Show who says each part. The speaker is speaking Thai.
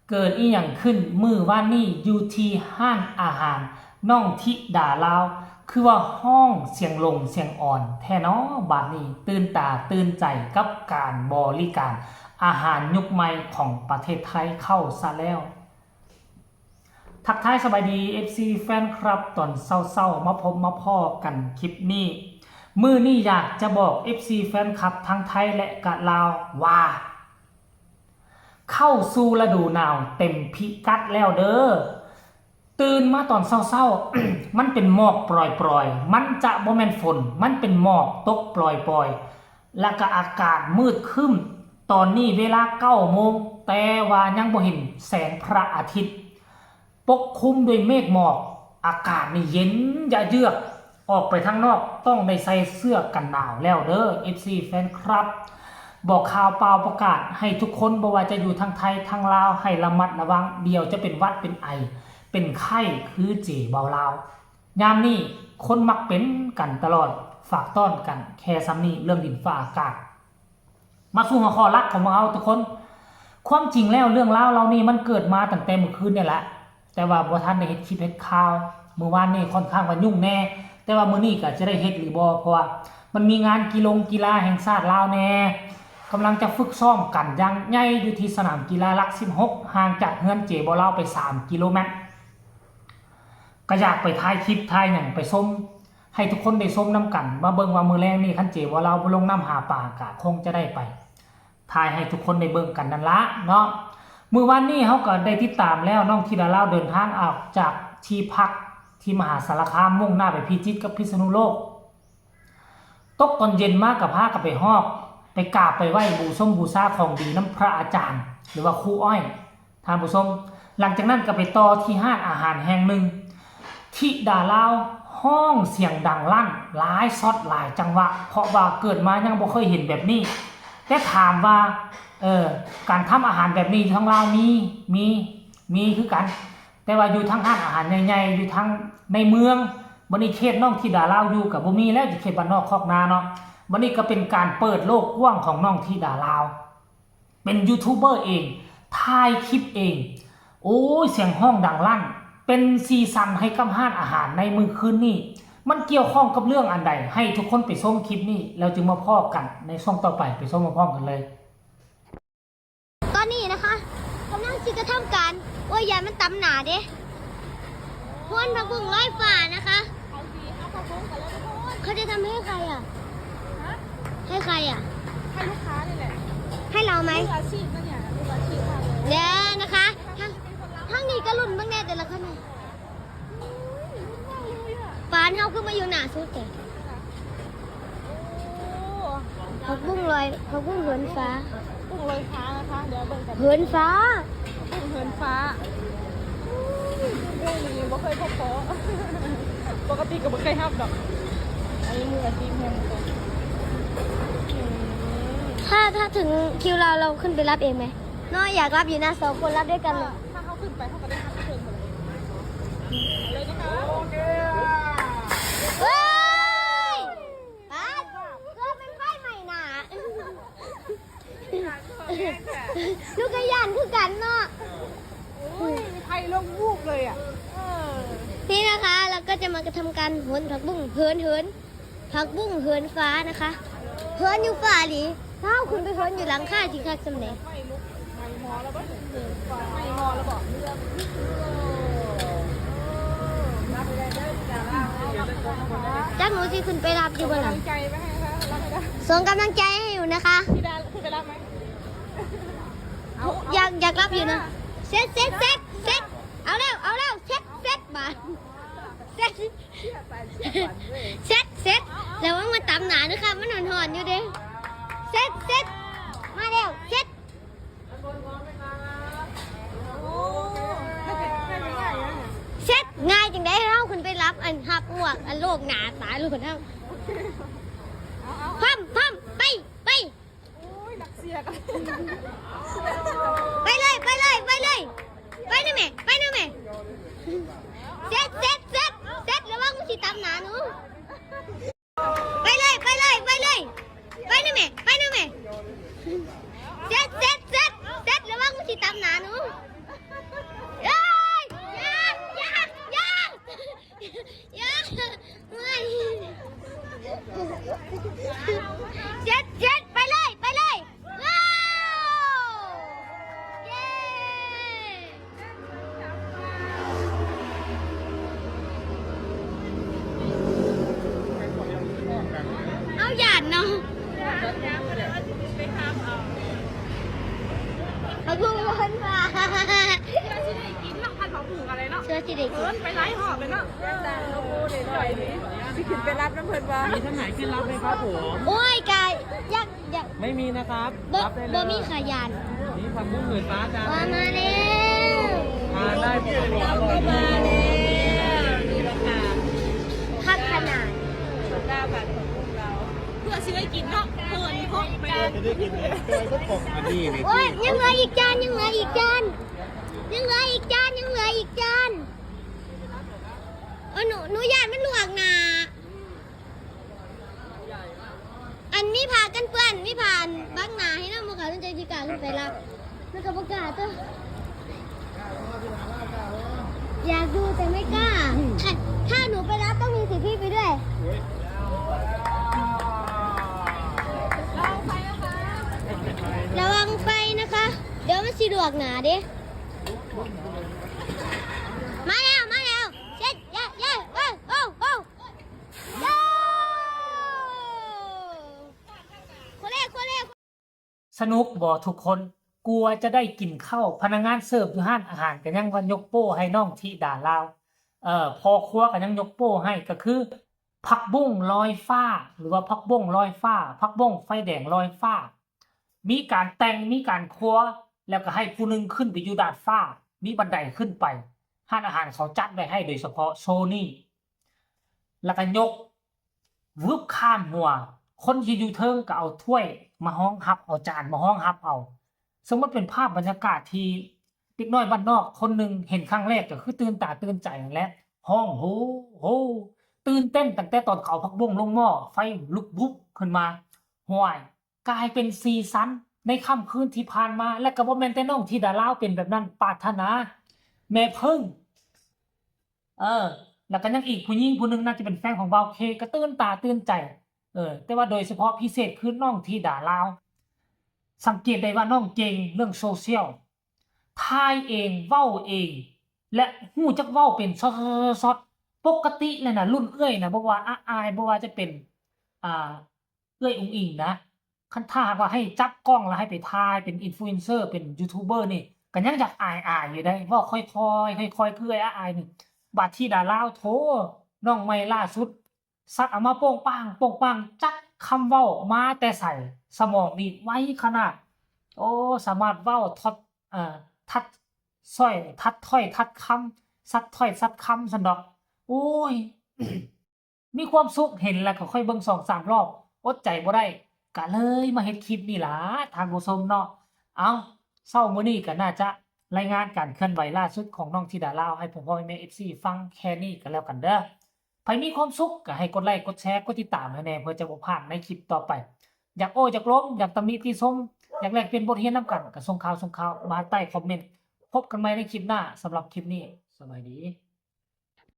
Speaker 1: เกิดอีหยังขึ้นมื้อว่านนี้อยู่ที่ห้านอาหารน้องธิดาลาวคือว่าห้องเสียงลงเสียงอ่อนแท้เนาะบัดนี้ตื่นตาตื่นใจกับการบริการอาหารยุคใหม่ของประเทศไทยเข้าซะแล้วทักทายสบายดี FC แฟนครับตอนเศร้าๆมาพบมาพ่อกันคลิปนี้มื้อนี้อยากจะบอก FC แฟนคลับทั้งไทยและกะลาวว่าเข้าสู่ฤดูหนาวเต็มพิกัดแล้วเด้อตื่นมาตอนเศร้าๆ มันเป็นหมอกปล่อยๆมันจะบ่แม่นฝนมันเป็นหมอกตกปล่อยๆแล้วก็อากาศมืดครึ้มตอนนี้เวลา9 โมงแต่ว่ายังบ่เห็นแสงพระอาทิตย์ปกคลุมด้วยเมฆหมอกอากาศนี่เย็นยะเยือกออกไปข้างนอกต้องได้ใส่เสื้อกันหนาวแล้วเด้อ FC แฟนครับบอกข่าวเปล่าประกาศให้ทุกคนบ่ว่าจะอยู่ทางไทยทางลาวให้ระมัดระวังเดี๋ยวจะเป็นหวัดเป็นไอเป็นไข้คือเจ๋เบาลาวยามนี้คนมักเป็นกันตลอดฝากต้อนกันแค่ซ้ำนี้เรื่องดินฟ้าอากาศมาสู่หัวข้อหลักของเราทุกคนความจริงแล้วเรื่องราวเรานี่มันเกิดมาตั้งแต่เมื่อคืนนี่แหละแต่ว่าบ่ทันได้เฮ็ดคลิปเฮ็ดข่าวเมื่อวานนี่ค่อนข้างว่ายุ่งแน่แต่ว่ามื้อนี้ก็จะได้เฮ็ดหรือบ่เพราะว่ามันมีงานกีฬาแห่งชาติลาวแน่กำลังจะฝึกซ้อมกันอย่างใหญ่อยู่ที่สนามกีฬาหลัก16ห่างจากเฮือนเจ๋บ่ลาวไป3 กิโลเมตรก็อยากไปถ่ายคลิปถ่ายหยังไปส้มให้ทุกคนได้ส้มน้ำกันมาเบิ่งว่ามื้อแรงนี่คันเจ๋บ่ลาวบ่ลงน้ำหาปลาก็คงจะได้ไปถ่ายให้ทุกคนได้เบิ่งกันนั่นละเนาะมื้อวันนี้เฮาก็ได้ติดตามแล้วน้องธิดาลาวเดินทางออกจากที่พักที่มหาสารคามมุ่งหน้าไปพิจิตรกับพิษณุโลกตกตอนเย็นมากกับพากับไปฮอกไปกราบไปไหว้บูชาของดีน้ำพระอาจารย์หรือว่าครูอ้อยท่านผู้ชมหลังจากนั้นก็ไปต่อที่ห้างอาหารแห่งหนึ่งธิดาลาวห้องเสียงดังลั่นหลายช็อตหลายจังหวะเพราะว่าเกิดมายังบ่เคยเห็นแบบนี้แต่ถามว่าการทำอาหารแบบนี้ทั้งลาวมีคือกันแต่ว่าอยู่ทั้งห้างอาหารใหญ่ๆอยู่ทั้งในเมืองบัดนี้เขตน้องธิดาลาวอยู่กับบ่มีแล้วอยู่เขตบ้านนอกคอกนาเนาะบัดนี้ก็เป็นการเปิดโลกกว้างของน้องธิดาลาวเป็นยูทูบเบอร์เองถ่ายคลิปเองโอ้ยเสียงห้องดังลั่นเป็นซีซันให้กับห้างอาหารในมื้อคืนนี้มันเกี่ยวข้องกับเรื่องอันใดให้ทุกคนไปชมคลิปนี้แล้วจึงมาพบกันในช่วงต่อไปไปชมพร้อมกันเลย
Speaker 2: ตอนนี้นะคะกำลังสิกระทำการโอ้ยยายมันตำหนาเด้พวนผักบุ้งร้อยฝ่านะคะเขาจะทำให้ใครอ่ะให้ใครอ่ะ
Speaker 3: ให้ลูกค้านี่แหละ
Speaker 2: ให้เราไหม
Speaker 3: อาชีพนั่นเนี่ยอาชีพค่ะ
Speaker 2: เดี๋ยวนะคะทั้งนี้ก็รุ่นบ้างแน่แต่ละคนฝานเขาขึ้นมาอยู่หนาสุดแต่ผักบุ้งเหินฟ้า
Speaker 3: บุ้งลอยฟ้านะคะเดี๋ยวเบิ่งกัน
Speaker 2: เหินฟ้า
Speaker 3: บุ้งเหินฟ้าบุ้งนี้บ่เคยพบปกติก็บ่เคยฮับดอกอันนี้มืออาชีพแห่งตัว
Speaker 2: ถ้าถึงคิวเราขึ้นไปรับเองไหมน้อยอยากรับอยู่นะ2 คนรับด้วยกันเลย
Speaker 3: ถ้าเขาขึ้นไปเขาก็ได้ฮับเชิญหมดเลยนะคะโอเค
Speaker 2: เฮ้ยเพื่อเป็นไฟใหม่หนาลูกกระยานคือกันเนาะ
Speaker 3: มีไทยลงวูบเลยอ่ะ
Speaker 2: นี่นะคะเราก็จะมากระทำการโหนผักบุ้งเหินผักบุ้งเหินฟ้านะคะเหินอยู่ฟ้าหรือเท้าคุณไปเหินอยู่หลังคาจริงค่ะสำเร็จ
Speaker 3: ไม่มอแล้วบ่ไม่มอแล้วบอก
Speaker 2: จักหนูสิคุณไปรับอยู่บ้านหลัง
Speaker 3: ใจไหมคะ
Speaker 2: ส่งกำลังใจให้อยู่นะคะ
Speaker 3: พี่ดาคุณไปรับไหม
Speaker 2: อยากรับอยู่นะเซ็ตเอาเร็วเซ็ตมาเซ็ตแล้วว่ามันตำหนาด้วยค่ะมันหอนอยู่ดิเซ็ตมาเร็วเซ็ตเซ็ตง่ายจังได้เราคุณไปรับอันหักอ้วกอันโรคหนาตายลูกคนเท่าพัมไป
Speaker 3: นักเสียกัน
Speaker 2: ไปเลยไปนะแม่เซ็ตระวังมันสิตำหนาหนูไปเลยนะแม่เซ็ตระวังมันสิตำหนาหนู นฟ้า
Speaker 3: ที่ได้กินน้ำพันผักบุ้งอะไรเนาะ
Speaker 2: เชื่อที่เด็ก
Speaker 3: เพิ่นไปไล่หอบเลยเนาะดังแล้วโม่เลยหน่อยนี่สิขึ้นไปรับน้ำเพิ่นว่า
Speaker 4: มีท่านไหนขึ้นรับไหมครับผม
Speaker 2: โอ้ยกายอยาก
Speaker 4: ไม่มีนะครับ
Speaker 2: บ่
Speaker 4: รับได้เล
Speaker 2: บ่
Speaker 4: ย
Speaker 2: มีขายาน
Speaker 4: นี่ผักบุ้งหมื่นฟ้าจ้า
Speaker 2: ว่ามาแล้ว
Speaker 4: ทานได้ผมบอกอร่อย
Speaker 3: มาแล้วนี่ราคา
Speaker 2: คักขนาด
Speaker 3: 9 บาทของพวกเรา เพื่อสิได้กินเนาะเพิ่นพกไป
Speaker 4: จะได้กินเลยเคยพวกผมอันนี้นี่
Speaker 2: โอ้ยยังเหลืออีกจานยังเหลืออีกจานยังเหลืออีกจานยังเหลืออีกจานหนูอยากมันลวกหนาอันมีผ่ากันเปื้อนมีผ่านบักหนาให้น้ำมะขามตั้งใจจีกาขึ้นไปรับแล้วก็ประกาศตัวอยากดูแต่ไม่กล้าถ้าหนูไปรับต้องมีสิทธิ์พี่ไปด้วยระวังไฟนะคะ เดี๋ยวมันสิลวกหนาเด้มาแล้วเช็ดเย้โอ้โย่คนแรก
Speaker 1: สนุกบ่ทุกคนกลัวจะได้กินข้าวพนักงานเสิร์ฟอยู่ห้านอาหารก็ยังว่ายกโป้ให้น้องธิดาลาวพอครัวก็ยังยกโป้ให้ก็คือผักบุ้งลอยฟ้าหรือว่าผักบุ้งลอยฟ้าผักบุ้งไฟแดงลอยฟ้า มีการแต่งมีการครัวแล้วก็ให้ผู้หนึงขึ้นไปอยู่ดาดฟ้ามีบันไดขึ้นไปห้านอาหารเขาจัดไว้ให้โดยเฉพาะโซนี่แล้วก็ยกวึบข้ามหัวคนที่อยู่เทิงก็เอาถ้วยมาห้องฮับเอาจานมาห้องฮับเอาซึ่งมันเป็นภาพบรรยากาศที่เด็กน้อยบ้านนอกคนหนึ่งเห็นครั้งแรกก็คือตื่นตาตื่นใจนั่นแหละห้องโหตื่นเต้นตั้งแต่ตอนเขาผักบุ้งลงหม้อไฟลุกบุบขึ้นมาห่วยกลายเป็นซีซันในค่ำคืนที่ผ่านมาและก็บ่แม่นแต่น้องธิดาลาวเป็นแบบนั้นปรารถนาแม่พึ่งแล้วก็ยังอีกผู้หญิงผู้หนึงน่าจะเป็นแฟนของเบาเคก็ตื่นตาตื่นใจแต่ว่าโดยเฉพาะพิเศษคือน้องธิดาลาวสังเกตได้ว่าน้องเก่งเรื่องโซเชียลถ่ายเองเว้าเอง และฮู้จักเว้าเป็นซอดปกติเลยนะรุ่นเอื้อยนะบ่ว่าอายบ่ว่าจะเป็นเอื้อยอุ๋งอิงนะคันถ้าหากว่าให้จับกล้องแล้วให้ไปถ่ายเป็นอินฟลูเอนเซอร์เป็นยูทูบเบอร์นี่ก็ยังอยากอายอยู่ได้เว้าค่อยๆคือเอื้อยอายนี่บาดธิดาลาวโถน้องใหม่ล่าสุดซัดเอามาโป้งป้างจักคำเว้ามาแต่ใส่สมองนี่ไวขนาดโอ้สามารถเว้าทัดถ้อยทัดคำซัดถ้อยซัดคำซั่นดอกโอ้ย มีความสุขเห็นแล้วก็ค่อยเบิ่ง2-3 รอบอดใจบ่ได้ก็เลยมาเฮ็ดคลิปนี่ล่ะทางผู้ชมเนาะเอาเช้ามื้อนี้ก็น่าจะรายงานการเคลื่อนไหวล่าสุดของน้องธิดาลาวให้พ่อแม่ FC ฟังแค่นี้ก็แล้วกันเด้อใครมีความสุขก็ให้กดไลค์กดแชร์กดติดตามให้แน่เพื่อจะบ่พลาดในคลิปต่อไปอยากอยากล้มอยากตำหนิติชมอยากแลกเปลี่ยนบทเรียนนำกันก็ส่งข่าวมาใต้คอมเมนต์พบกันใหม่ในคลิปหน้าสำหรับคลิปนี้สวัสดี